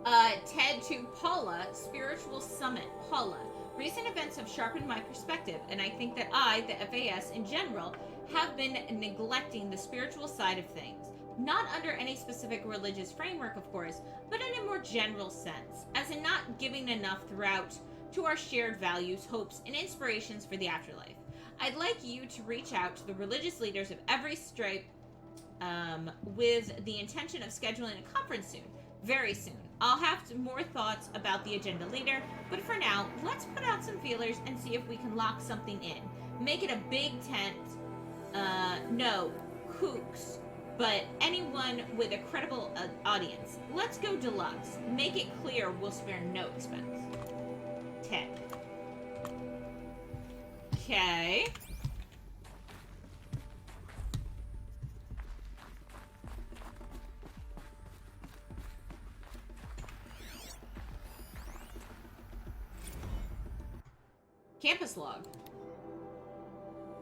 Ted to Paula, Spiritual Summit. Paula, recent events have sharpened my perspective, and I think that I, the FAS in general, have been neglecting the spiritual side of things. Not under any specific religious framework, of course, but in a more general sense, as in not giving enough throughout to our shared values, hopes, and inspirations for the afterlife. I'd like you to reach out to the religious leaders of every stripe with the intention of scheduling a conference soon, very soon. I'll have more thoughts about the agenda later, but for now, let's put out some feelers and see if we can lock something in. Make it a big tent. No, kooks, but anyone with a credible audience. Let's go deluxe. Make it clear we'll spare no expense. 10. Okay. Campus log.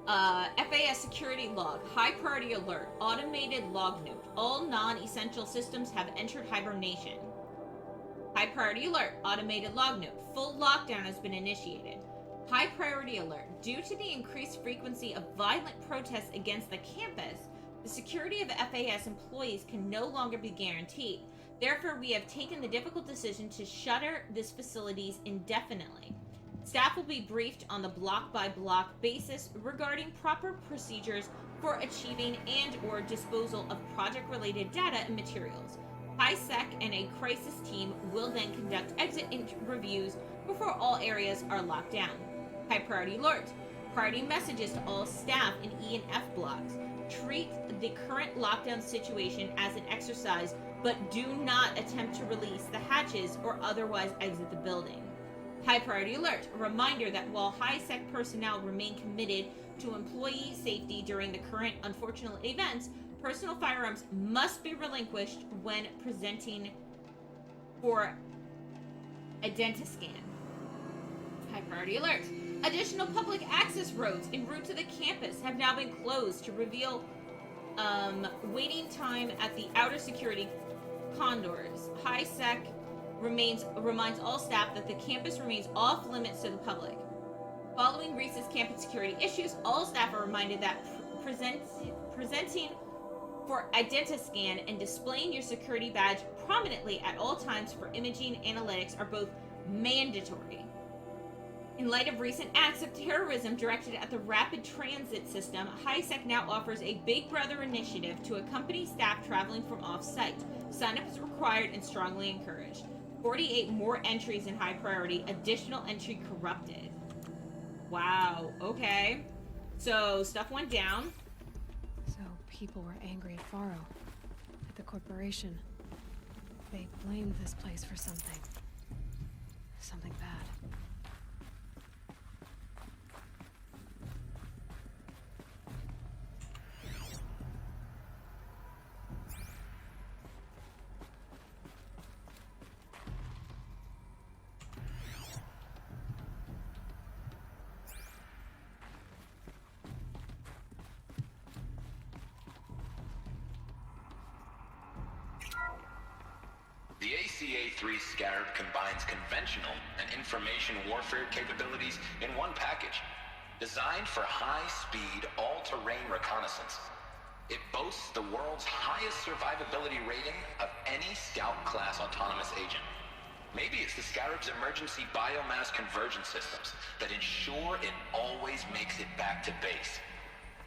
FAS security log. High priority alert. Automated log note. All non-essential systems have entered hibernation. High priority alert. Automated log note. Full lockdown has been initiated. High priority alert. Due to the increased frequency of violent protests against the campus, the security of FAS employees can no longer be guaranteed. Therefore, we have taken the difficult decision to shutter these facilities indefinitely. Staff will be briefed on the block-by-block basis regarding proper procedures for achieving and or disposal of project-related data and materials. HiSec and a crisis team will then conduct exit reviews before all areas are locked down. High priority alert. Priority messages to all staff in E and F blocks. Treat the current lockdown situation as an exercise, but do not attempt to release the hatches or otherwise exit the building. High priority alert. A reminder that while HiSec personnel remain committed to employee safety during the current unfortunate events, personal firearms must be relinquished when presenting for identiscan. High priority alert. Additional public access roads en route to the campus have now been closed to reveal waiting time at the outer security condors. HiSec reminds all staff that the campus remains off limits to the public. Following recent campus security issues, all staff are reminded that presenting for identiscan and displaying your security badge prominently at all times for imaging analytics are both mandatory. In light of recent acts of terrorism directed at the rapid transit system, HiSec now offers a Big Brother initiative to accompany staff traveling from off-site. Sign-up is required and strongly encouraged. 48 more entries in high priority. Additional entry corrupted. Wow. Okay. So stuff went down. So people were angry at Faro, at the corporation. They blamed this place for something. Something bad. The ACA-3 Scarab combines conventional and information warfare capabilities in one package. Designed for high-speed, all-terrain reconnaissance, it boasts the world's highest survivability rating of any Scout-class autonomous agent. Maybe it's the Scarab's emergency biomass conversion systems that ensure it always makes it back to base,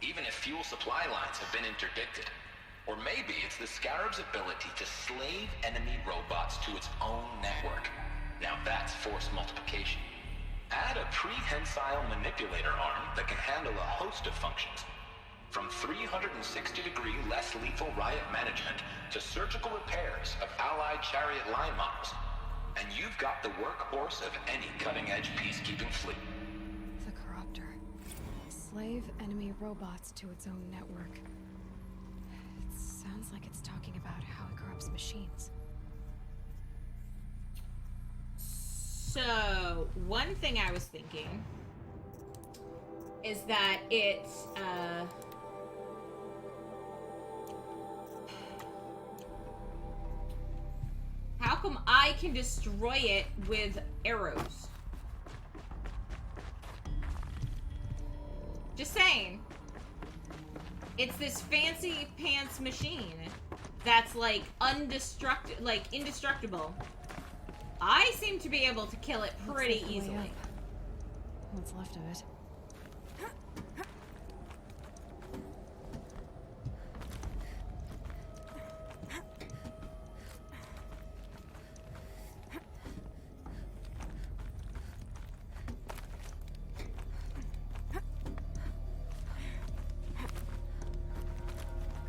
even if fuel supply lines have been interdicted. Or maybe it's the Scarab's ability to slave enemy robots to its own network. Now that's force multiplication. Add a prehensile manipulator arm that can handle a host of functions. From 360-degree less lethal riot management to surgical repairs of Allied chariot line models. And you've got the workhorse of any cutting-edge peacekeeping fleet. The Corruptor. Slave enemy robots to its own network. It sounds like it's talking about how it corrupts machines. So, one thing I was thinking is that it's, how come I can destroy it with arrows? Just saying. It's this fancy pants machine that's like indestructible. I seem to be able to kill it pretty easily. What's left of it?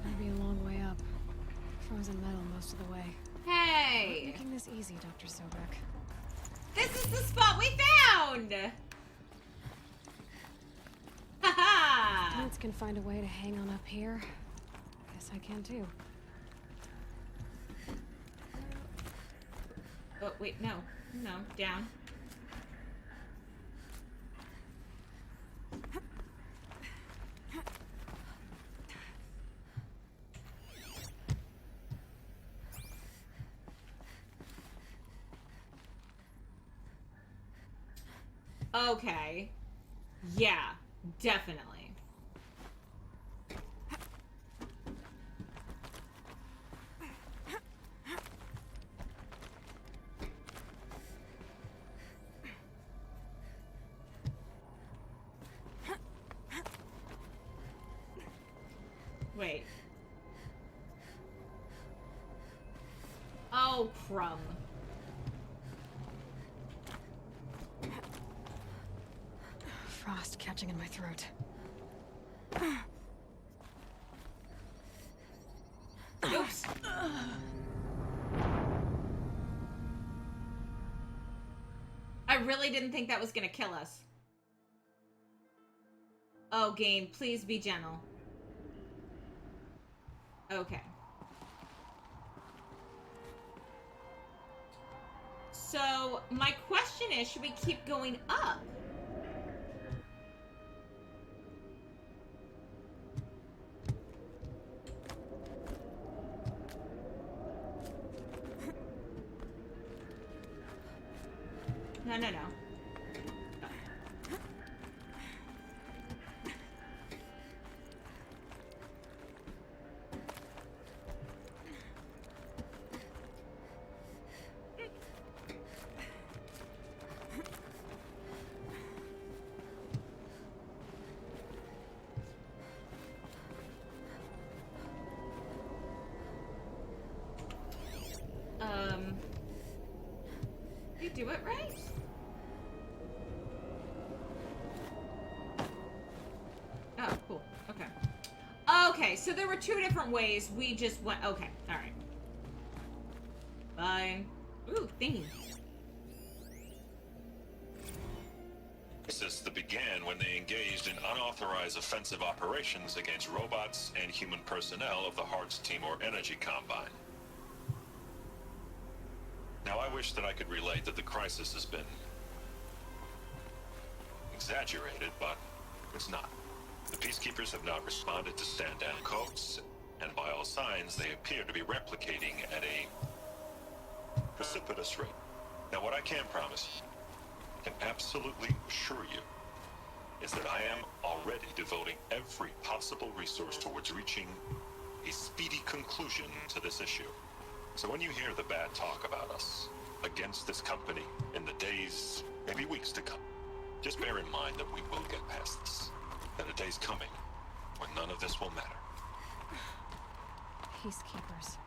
Gonna be a long way up. Frozen metal most of the way. Hey! Not making this easy, Dr. Sobek. This is the spot we found! Haha! Plants can find a way to hang on up here. Guess I can too. Oh, wait, no. No, down. Okay. Yeah, definitely. Wait. Oh, crumb. Frost catching in my throat. Oops. I really didn't think that was gonna kill us. Oh, game, please be gentle. Okay. So, my question is, should we keep going up? No, no, no. Did you do it right? Oh, cool. Okay. Okay, so there were two different ways. We just went... Okay, alright. Fine. Ooh, thingy. Crisis that began when they engaged in unauthorized offensive operations against robots and human personnel of the Hearts Timor Energy Combine. Now, I wish that I could relate that the crisis has been exaggerated, but it's not. The peacekeepers have not responded to stand-down codes, and by all signs, they appear to be replicating at a precipitous rate. Now, what I can promise you, can absolutely assure you, is that I am already devoting every possible resource towards reaching a speedy conclusion to this issue. So when you hear the bad talk about us against this company in the days, maybe weeks to come, just bear in mind that we will get past this. That a day's coming when none of this will matter. Peacekeepers.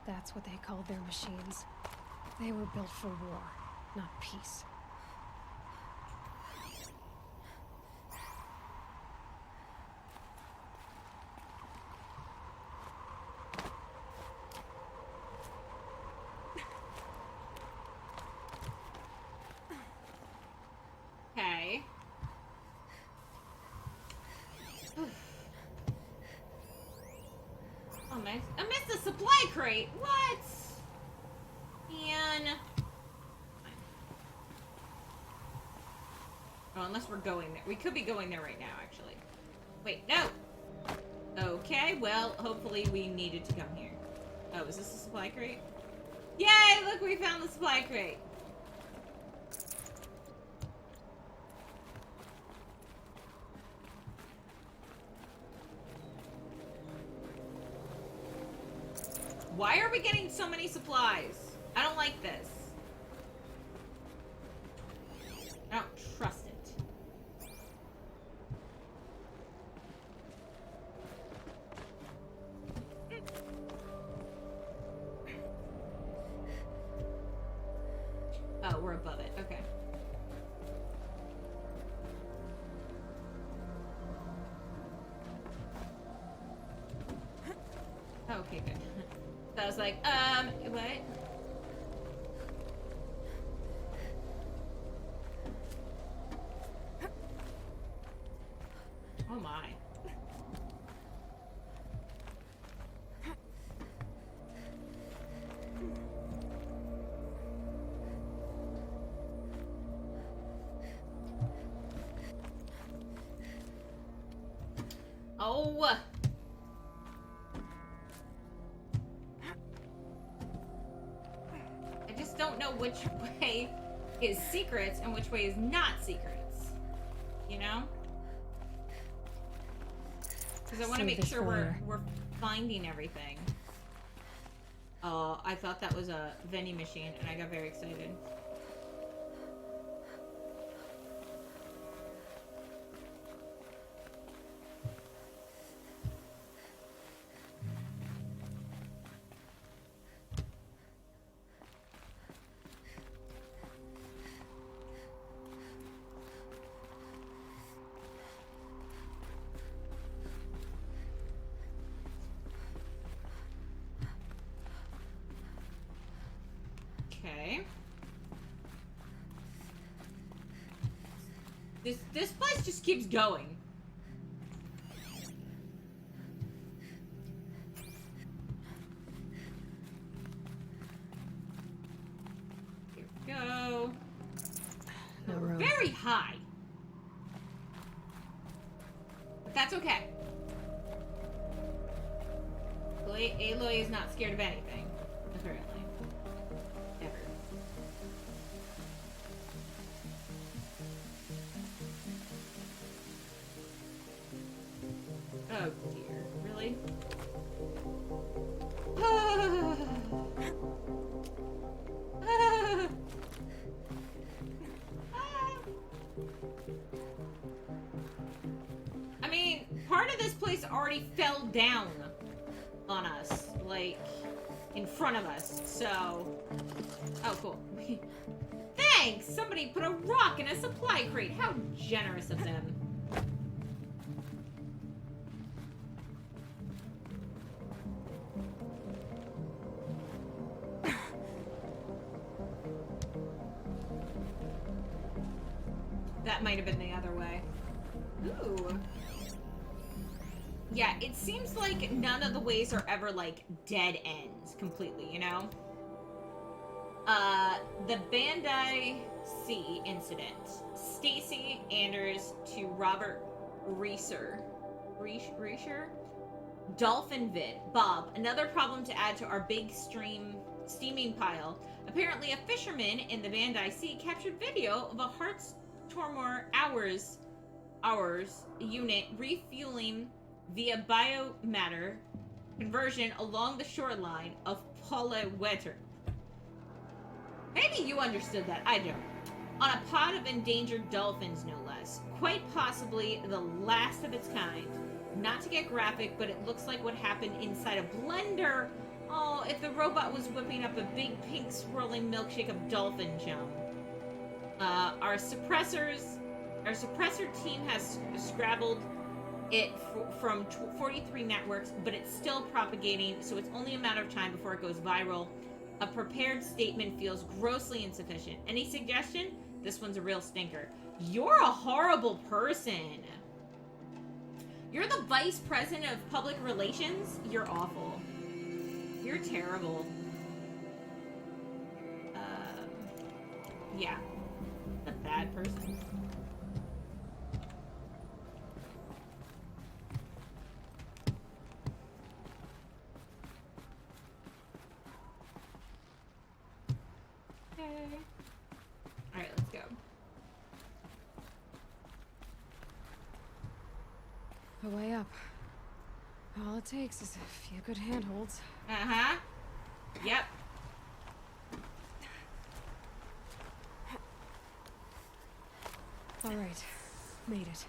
That's what they called their machines. They were built for war, not peace. Okay. Oh, I missed the supply crate. What? Man. Oh, unless we're going there. We could be going there right now, actually. Wait, no. Okay, well, hopefully we needed to come here. Oh, is this a supply crate? Yay! Look, we found the supply crate. Why are we getting so many supplies? I don't like this. I don't trust it. Oh, we're above it. Okay. Okay, good. So I was like, what? Oh my. Oh. I just don't know which way is secrets and which way is not secrets. You know? Because I want to make sure we're finding everything. Oh, I thought that was a vending machine, and I got very excited. Okay. This place just keeps going. Here we go. No room. Very high. But that's okay. Aloy is not scared of anything, apparently. Ever. Oh dear, really? I mean, part of this place already fell down on us, like, in front of us, so... Oh, cool. Thanks! Somebody put a rock in a supply crate. How generous of them. That might have been the other way. Ooh. Yeah, it seems like none of the ways are ever, like, dead ends completely, you know? The Bandai C incident. Stacy Anders to Robert Reeser. Dolphin vid. Bob, another problem to add to our big steaming pile. Apparently a fisherman in the Bandai Sea captured video of a Heartstormer hours unit refueling via biomatter conversion along the shoreline of Polywetter. Maybe you understood that, I don't. On a pod of endangered dolphins, no less. Quite possibly the last of its kind. Not to get graphic, but it looks like what happened inside a blender. Oh, if the robot was whipping up a big pink swirling milkshake of dolphin chum. Our suppressor team has scrabbled it from 43 networks, but it's still propagating, so it's only a matter of time before it goes viral. A prepared statement feels grossly insufficient. Any suggestion? This one's a real stinker. You're a horrible person. You're the vice president of public relations? You're awful. You're terrible. Yeah. A bad person. Okay. Alright, let's go. A way up. All it takes is a few good handholds. Uh-huh. Yep. Alright. Made it.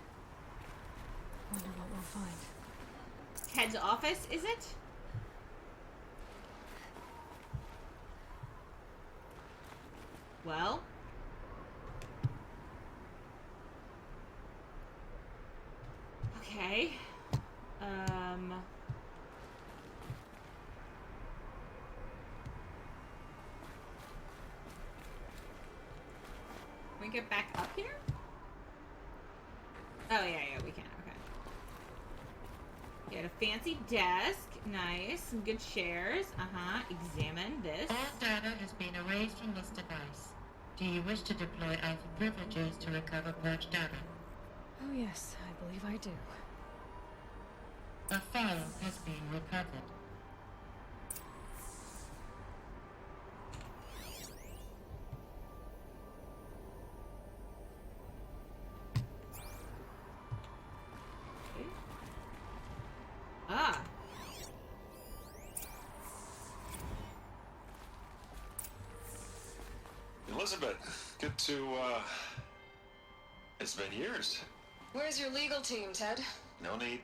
Wonder what we'll find. Ted's office, is it? Well. Okay. Can we get back up here? Oh, yeah, we can. Okay. Get a fancy desk. Nice. Some good chairs. Uh-huh. Examine this. All data has been erased from this device. Do you wish to deploy alpha privileges to recover purged data? Oh yes, I believe I do. A file has been recovered. Okay. Ah. Elizabeth, good to, it's been years. Where's your legal team, Ted? No need.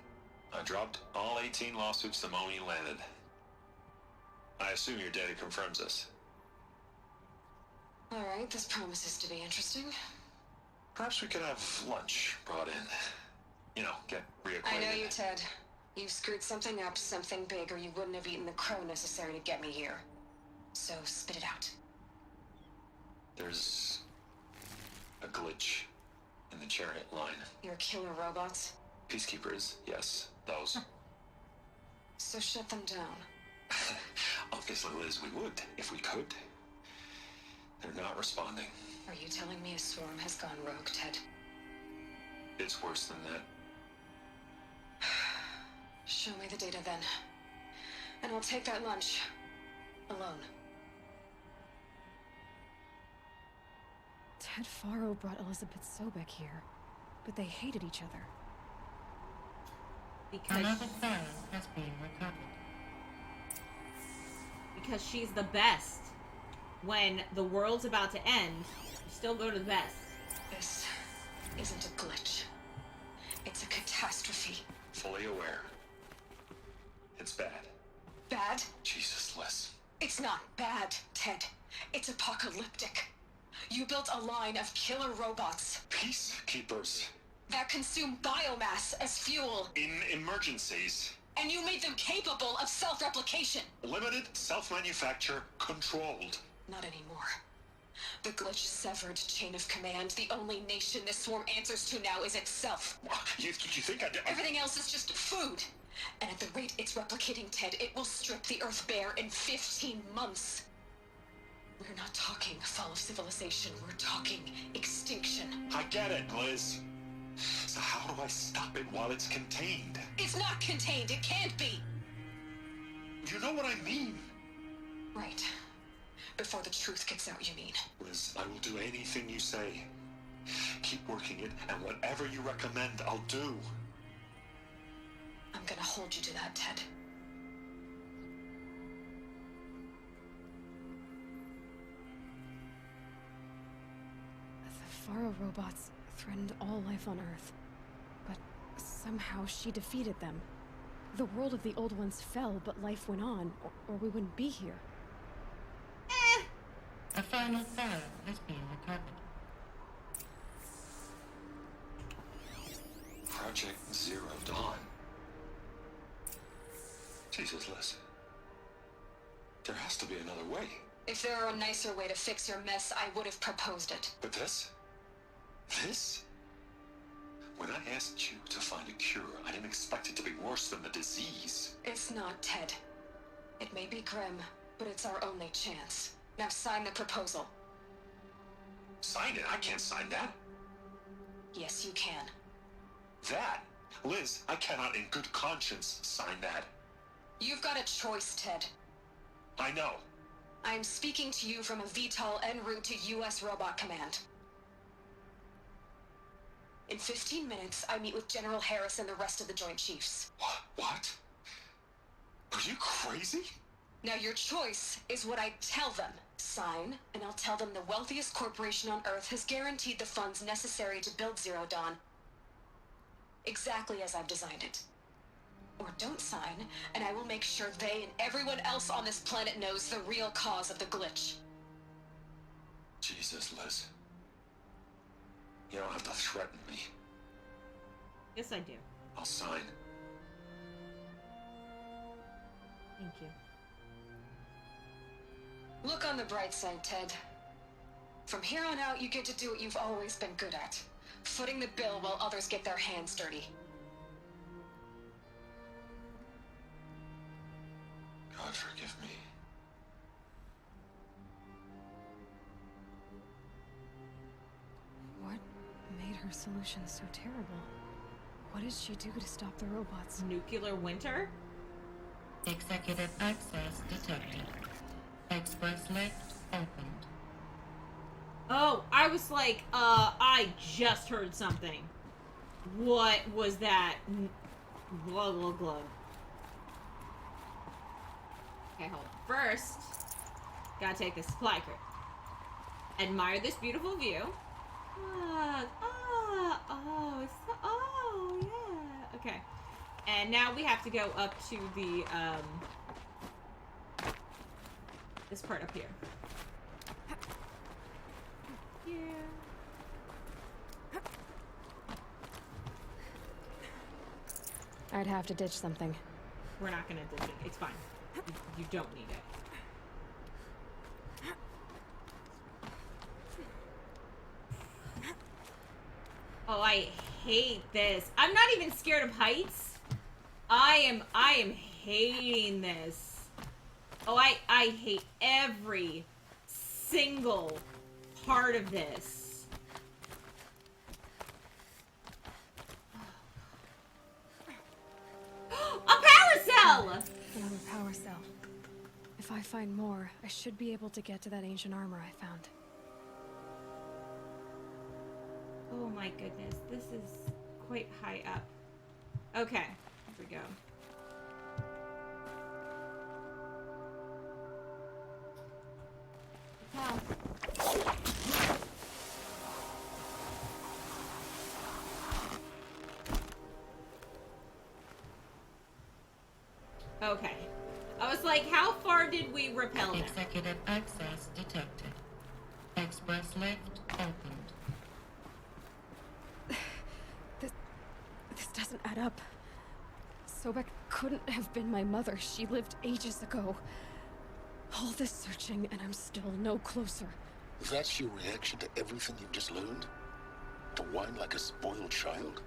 I dropped all 18 lawsuits the moment you landed. I assume your data confirms this. All right, this promises to be interesting. Perhaps we could have lunch brought in. You know, get reacquainted. I know you, Ted. You've screwed something up, something big, or you wouldn't have eaten the crow necessary to get me here. So spit it out. There's a glitch in the chariot line. Your killer robots? Peacekeepers, yes, those. So shut them down. Obviously, Liz, we would, if we could. They're not responding. Are you telling me a swarm has gone rogue, Ted? It's worse than that. Show me the data then. And I'll take that lunch. Alone. Ted Faro brought Elizabeth Sobek here, but they hated each other. Another file has been recovered. Because she's the best. When the world's about to end, you still go to the best. This isn't a glitch. It's a catastrophe. Fully aware. It's bad. Bad? Jesus, Liz. It's not bad, Ted. It's apocalyptic. You built a line of killer robots Peacekeepers. that consume biomass as fuel, In emergencies. and you made them capable of self-replication. Limited, self-manufacture, controlled. Not anymore. The glitch severed chain of command. The only nation this swarm answers to now is itself. You think I... Everything else is just food. And at the rate it's replicating, Ted, it will strip the Earth bare in 15 months. We're not talking fall of civilization. We're talking extinction. I get it, Liz. So how do I stop it while it's contained? It's not contained. It can't be. You know what I mean? Right. Before the truth gets out, you mean? Liz, I will do anything you say. Keep working it, and whatever you recommend, I'll do. I'm gonna hold you to that, Ted. The Faro robots threatened all life on Earth, but somehow she defeated them. The world of the old ones fell, but life went on, or we wouldn't be here. A final file has been recovered. Project Zero Dawn. Jesus, Liz. There has to be another way. If there were a nicer way to fix your mess, I would have proposed it. But this? This? When I asked you to find a cure, I didn't expect it to be worse than the disease. It's not, Ted. It may be grim, but it's our only chance. Now sign the proposal. Sign it? I can't sign that. Yes, you can. That? Liz, I cannot in good conscience sign that. You've got a choice, Ted. I know. I'm speaking to you from a VTOL en route to U.S. Robot Command. In 15 minutes, I meet with General Harris and the rest of the Joint Chiefs. What? Are you crazy? Now your choice is what I tell them. Sign, and I'll tell them the wealthiest corporation on Earth has guaranteed the funds necessary to build Zero Dawn. Exactly as I've designed it. Or don't sign, and I will make sure they and everyone else on this planet knows the real cause of the glitch. Jesus, Liz. You don't have to threaten me. Yes, I do. I'll sign. Thank you. Look on the bright side, Ted. From here on out, you get to do what you've always been good at. Footing the bill while others get their hands dirty. God forgive me. What made her solution so terrible? What did she do to stop the robots? Nuclear winter? Executive access detected. Express lift opened. Oh, I was like, I just heard something. What was that? Glug, glug, glug. Okay, hold on. First, gotta take the supply crate. Admire this beautiful view. Oh, yeah. Okay. And now we have to go up to the, this part up here. Yeah. I'd have to ditch something. We're not gonna ditch it. It's fine. You don't need it. Oh, I hate this. I'm not even scared of heights. I am hating this. Oh, I hate every single part of this. A power cell! Another power cell. If I find more, I should be able to get to that ancient armor I found. Oh my goodness, this is quite high up. Okay, here we go. Okay. I was like, how far did we repel them? Executive access detected. Express lift opened. This doesn't add up. Sobek couldn't have been my mother. She lived ages ago. All this searching, and I'm still no closer. That's your reaction to everything you've just learned? To whine like a spoiled child?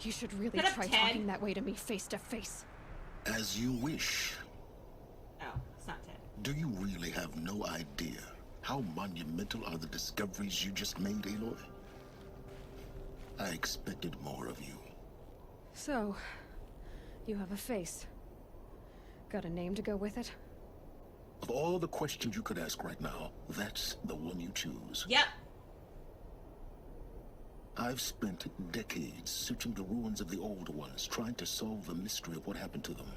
You should really Shut up, try Ted. talking that way to me face to face. As you wish. Oh, it's not Ted. Do you really have no idea how monumental are the discoveries you just made, Aloy? I expected more of you. So, you have a face. Got a name to go with it? Of all the questions you could ask right now, that's the one you choose. Yep. I've spent decades searching the ruins of the old ones, trying to solve the mystery of what happened to them.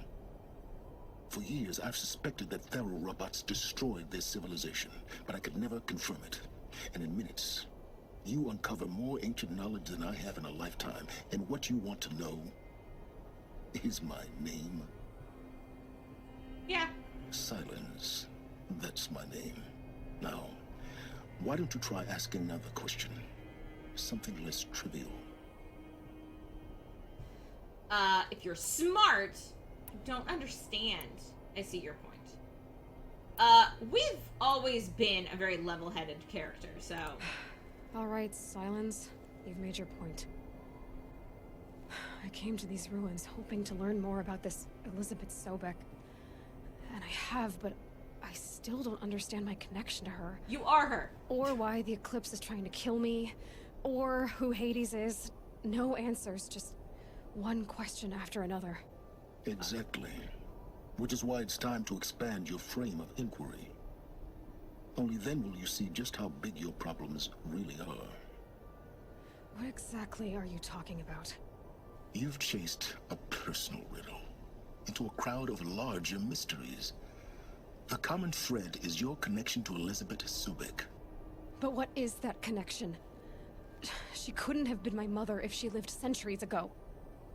For years, I've suspected that Thero robots destroyed their civilization, but I could never confirm it. And in minutes, you uncover more ancient knowledge than I have in a lifetime. And what you want to know is my name. Yeah. Sylens. That's my name. Now, why don't you try asking another question? Something less trivial. If you're smart, you don't understand. I see your point. We've always been a very level-headed character, so... Alright, Sylens. You've made your point. I came to these ruins hoping to learn more about this Elizabeth Sobek. And I have, but I still don't understand my connection to her. You are her. Or why the Eclipse is trying to kill me. Or who Hades is. No answers, just one question after another. Exactly. Which is why it's time to expand your frame of inquiry. Only then will you see just how big your problems really are. What exactly are you talking about? You've chased a personal riddle into a crowd of larger mysteries. The common thread is your connection to Elizabeth Sobek. But what is that connection? She couldn't have been my mother if she lived centuries ago.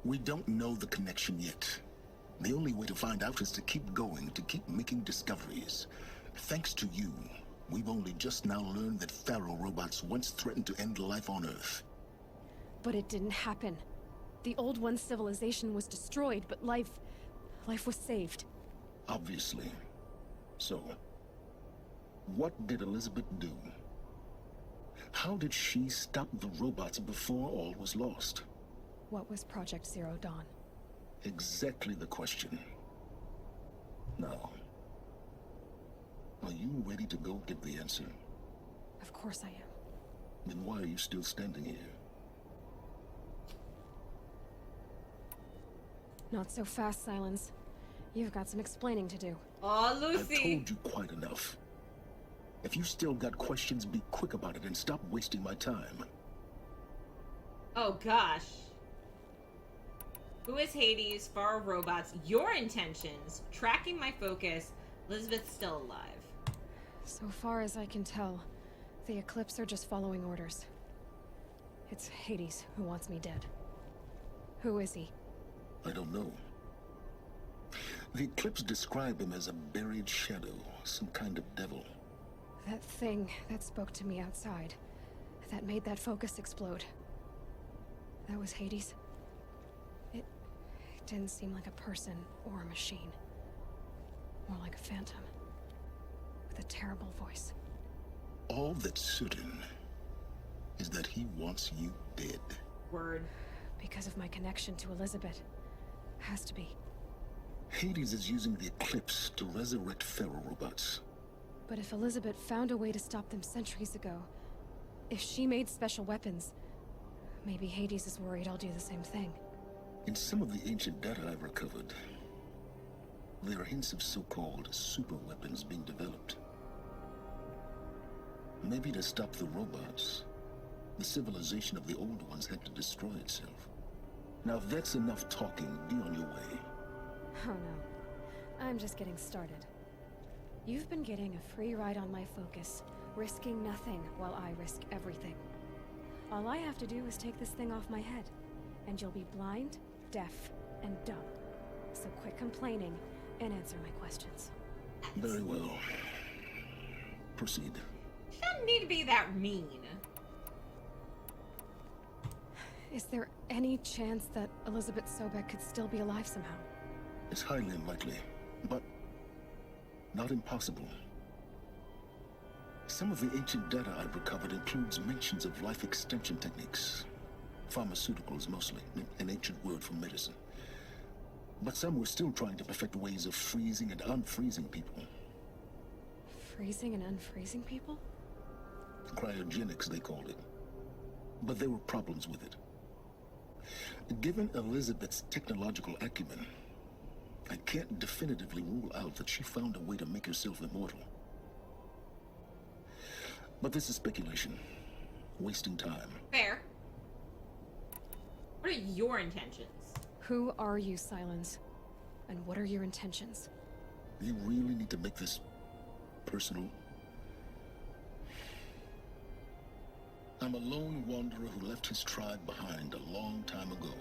We don't know the connection yet. The only way to find out is to keep going, to keep making discoveries. Thanks to you, we've only just now learned that Pharaoh robots once threatened to end life on Earth. But it didn't happen. The Old One's civilization was destroyed, but life was saved. Obviously. So, what did Elizabeth do? How did she stop the robots before all was lost? What was Project Zero Dawn? Exactly the question. Now, are you ready to go get the answer? Of course I am. Then why are you still standing here? Not so fast, Sylens. You've got some explaining to do. Aw, I've Lucy. told you quite enough. If you still got questions, be quick about it and stop wasting my time. Oh gosh. Who is Hades? Pharaoh robots. Your intentions. Tracking my focus. Elizabeth's still alive. So far as I can tell, the Eclipse are just following orders. It's Hades who wants me dead. Who is he? I don't know. The Eclipse describe him as a buried shadow, some kind of devil. That thing that spoke to me outside, that made that focus explode. That was Hades. It didn't seem like a person or a machine. More like a phantom. With a terrible voice. All that's certain is that he wants you dead. Word. Because of my connection to Elizabeth. Has to be. Hades is using the Eclipse to resurrect Pharaoh robots. But if Elizabeth found a way to stop them centuries ago, if she made special weapons, maybe Hades is worried I'll do the same thing. In some of the ancient data I've recovered, there are hints of so-called super weapons being developed. Maybe to stop the robots, the civilization of the old ones had to destroy itself. Now if that's enough talking, be on your way. Oh no. I'm just getting started. You've been getting a free ride on my focus, risking nothing while I risk everything. All I have to do is take this thing off my head, and you'll be blind, deaf, and dumb. So quit complaining and answer my questions. Very well. Proceed. Shouldn't need to be that mean. Is there any chance that Elizabeth Sobek could still be alive somehow? It's highly unlikely, but not impossible. Some of the ancient data I've recovered includes mentions of life extension techniques. Pharmaceuticals mostly, an ancient word for medicine. But some were still trying to perfect ways of freezing and unfreezing people. Freezing and unfreezing people? Cryogenics, they called it. But there were problems with it. Given Elizabeth's technological acumen, I can't definitively rule out that she found a way to make herself immortal. But this is speculation. Wasting time. Fair. What are your intentions? Who are you, Sylens? And what are your intentions? You really need to make this personal? I'm a lone wanderer who left his tribe behind a long time ago.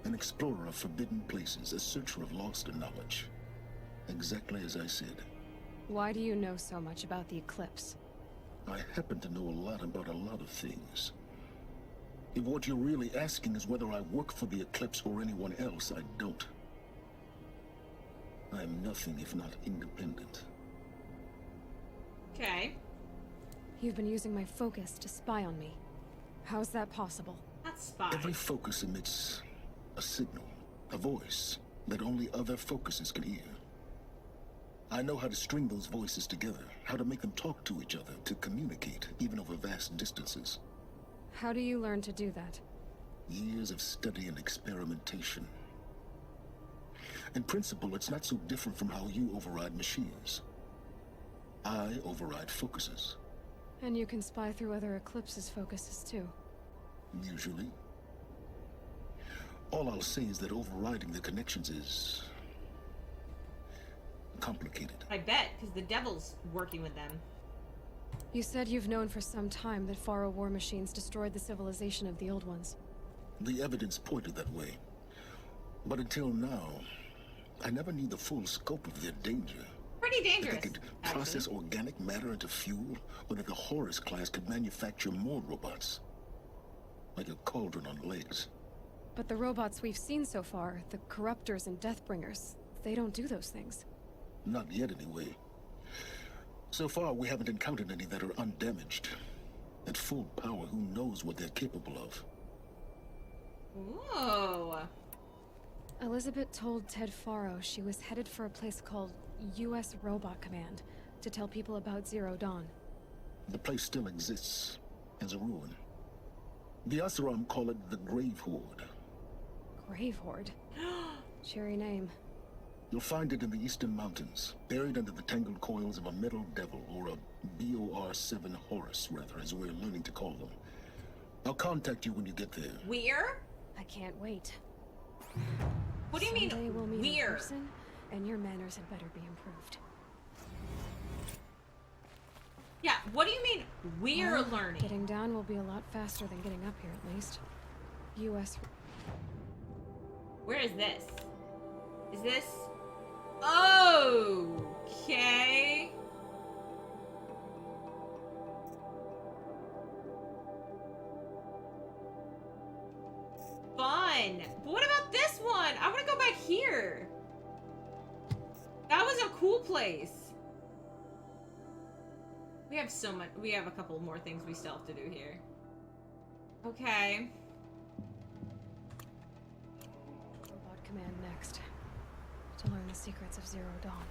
An explorer of forbidden places, a searcher of lost knowledge. Exactly as I said. Why do you know so much about the Eclipse? I happen to know a lot about a lot of things. If what you're really asking is whether I work for the Eclipse or anyone else, I don't. I am nothing if not independent. Okay. You've been using my focus to spy on me. How's that possible? That's spy. Every focus emits a signal, a voice that only other focuses can hear. I know how to string those voices together, how to make them talk to each other, to communicate, even over vast distances. How do you learn to do that? Years of study and experimentation. In principle, it's not so different from how you override machines. I override focuses. And you can spy through other Eclipse's focuses too. Usually. All I'll say is that overriding the connections is complicated. I bet, because the devil's working with them. You said you've known for some time that Faro war machines destroyed the civilization of the Old Ones. The evidence pointed that way. But until now, I never knew the full scope of their danger. Pretty dangerous, That they could process organic matter into fuel, or that the Horus class could manufacture more robots. Like a cauldron on legs. But the robots we've seen so far, the Corruptors and Deathbringers, they don't do those things. Not yet, anyway. So far, we haven't encountered any that are undamaged. At full power, who knows what they're capable of? Ooh. Elizabeth told Ted Faro she was headed for a place called U.S. Robot Command to tell people about Zero Dawn. The place still exists, as a ruin. The Asaram call it the Grave Horde. Grave Horde? Cheery name. You'll find it in the Eastern Mountains, buried under the tangled coils of a metal devil, or a BOR-7 Horus, rather, as we're learning to call them. I'll contact you when you get there. We're? I can't wait. What do you Someday mean, we'll meet in we're? person, and your manners had better be improved. Yeah, what do you mean, we're Well, learning? Getting down will be a lot faster than getting up here, at least. U.S. Where is this? Is this? Okay. Fun. But what about this one? I want to go back here. That was a cool place. We have so much. We have a couple more things we still have to do here. Okay. Robot Command next. To learn the secrets of Zero Dawn.